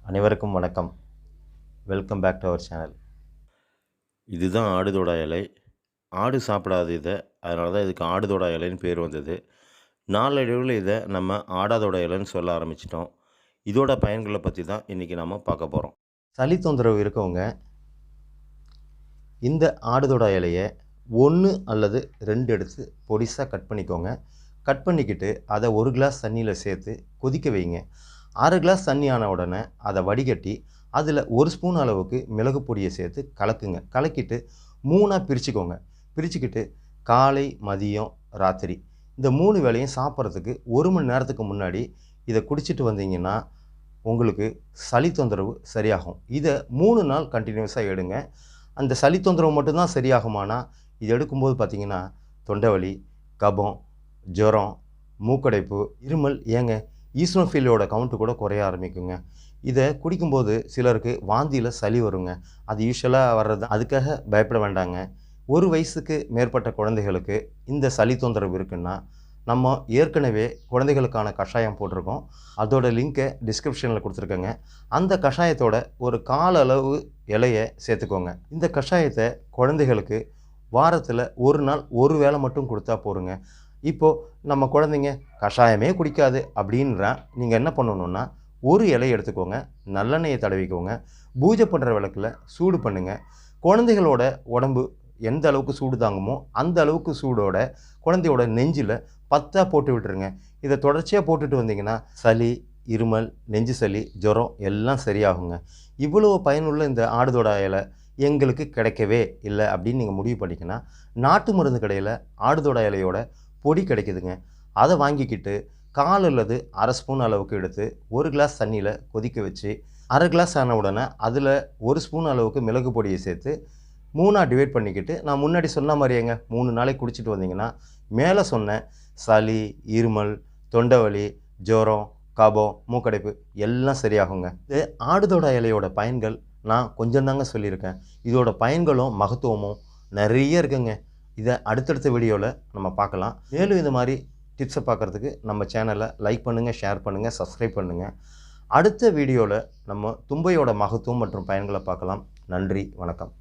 அனைவருக்கும் வணக்கம். Welcome back to our channel. இதுதான் ஆடுதோடா இலை. ஆடு சாப்பிடாது இதை, அதனால தான் இதுக்கு ஆடுதோடா இலைன்னு பேர் வந்தது. நாளடைவில் இதை நம்ம ஆடாதோட இலைன்னு சொல்ல ஆரம்பிச்சிட்டோம். இதோட பயன்களை பற்றி தான் இன்றைக்கி நம்ம பார்க்க போகிறோம். சளி தொந்தரவு இருக்கவங்க இந்த ஆடுதோடா இலையை 1 அல்லது 2 எடுத்து பொடிசாக கட் பண்ணிக்கோங்க. கட் பண்ணிக்கிட்டு அதை 1 கிளாஸ் தண்ணியில் சேர்த்து கொதிக்க வைங்க. 1/2 கிளாஸ் தண்ணி ஆன உடனே அதை வடிகட்டி அதில் 1 ஸ்பூன் அளவுக்கு மிளகு பொடியை சேர்த்து கலக்குங்க. கலக்கிட்டு 3ஆக பிரிச்சுக்கோங்க. பிரிச்சுக்கிட்டு காலை, மதியம், ராத்திரி இந்த 3 வேளையும் சாப்பிட்றதுக்கு 1 மணி நேரத்துக்கு முன்னாடி இதை குடிச்சிட்டு வந்தீங்கன்னா உங்களுக்கு சளி தொந்தரவு சரியாகும். இதை 3 நாள் கண்டினியூஸாக எடுங்க. அந்த சளி தொந்தரவு மட்டும்தான் சரியாகுமானா, இது எடுக்கும்போது பார்த்திங்கன்னா தொண்டை வலி, கபம், ஜுரம், மூக்கடைப்பு, இருமல், ஏங்க ஈஸ்னோஃபிலோட கவுண்ட்டு கூட குறைய ஆரம்பிக்குங்க. இதை குடிக்கும்போது சிலருக்கு வாந்தியில் சளி வருங்க. அது யூஸ்வலாக வர்றது, அதுக்காக பயப்பட வேண்டாங்க. 1 வயசுக்கு மேற்பட்ட குழந்தைகளுக்கு இந்த சளி தொந்தரவு இருக்குன்னா நம்ம ஏற்கனவே குழந்தைகளுக்கான கஷாயம் போட்டிருக்கோம். அதோட லிங்க்கை டிஸ்கிரிப்ஷனில் கொடுத்துருக்கேங்க. அந்த கஷாயத்தோட ஒரு 1/4 அளவு இலையை சேர்த்துக்கோங்க. இந்த கஷாயத்தை குழந்தைகளுக்கு வாரத்தில் 1 நாள் 1 வேளை மட்டும் கொடுத்தா போருங்க. இப்போது நம்ம குழந்தைங்க கஷாயமே குடிக்காது அப்படின்றா, நீங்கள் என்ன பண்ணணுன்னா 1 இலையை எடுத்துக்கோங்க, நல்லெண்ணெயை தடவிக்கோங்க, பூஜை பண்ணுற விளக்கில் சூடு பண்ணுங்கள். குழந்தைகளோட உடம்பு எந்த அளவுக்கு சூடு தாங்குமோ அந்த அளவுக்கு சூடோட குழந்தையோட நெஞ்சில் 10 போட்டு விட்டுருங்க. இதை தொடர்ச்சியாக போட்டுட்டு வந்தீங்கன்னா சளி, இருமல், நெஞ்சு சளி, ஜுரம் எல்லாம் சரியாகுங்க. இவ்வளோ பயனுள்ள இந்த ஆடுதோடா இலை எங்களுக்கு கிடைக்கவே இல்லை அப்படின்னு நீங்கள் முடிவு பண்ணிங்கன்னா, நாட்டு மருந்து கடையில் ஆடுதோடா இலையோட பொடி கிடைக்குதுங்க. அதை வாங்கிக்கிட்டு 1/4 அல்லது 1/2 ஸ்பூன் அளவுக்கு எடுத்து 1 கிளாஸ் தண்ணியில் கொதிக்க வச்சு 1/2 கிளாஸ் ஆன உடனே அதில் 1 ஸ்பூன் அளவுக்கு மிளகு பொடியை சேர்த்து 3ஆக டிவைட் பண்ணிக்கிட்டு, நான் முன்னாடி சொன்ன மாதிரியேங்க 3 நாளைக்கு குடிச்சிட்டு வந்தீங்கன்னா மேலே சொன்ன சளி, இருமல், தொண்டை வலி, ஜுரம், கபம், மூக்கடைப்பு எல்லாம் சரியாகுங்க. இது ஆடுதோடா இலையோட பயன்கள் நான் கொஞ்சம் தாங்க சொல்லியிருக்கேன். இதோட பயன்களும் மகத்துவமும் நிறைய இருக்குங்க. இதை அடுத்தடுத்த வீடியோவில் நம்ம பார்க்கலாம். மேலும் இந்த மாதிரி டிப்ஸை பார்க்குறதுக்கு நம்ம சேனலை லைக் பண்ணுங்கள், ஷேர் பண்ணுங்கள், சப்ஸ்கிரைப் பண்ணுங்கள். அடுத்த வீடியோவில் நம்ம தும்பையோட மகத்துவம் மற்றும் பயன்களை பார்க்கலாம். நன்றி, வணக்கம்.